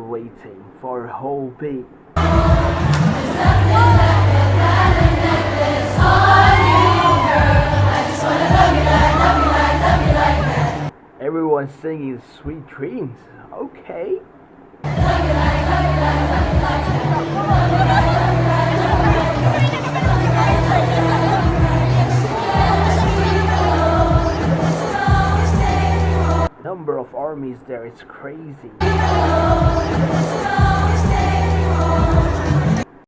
been waiting for a whole beat. Everyone's singing Sweet Dreams. Okay. Number of armies there is crazy.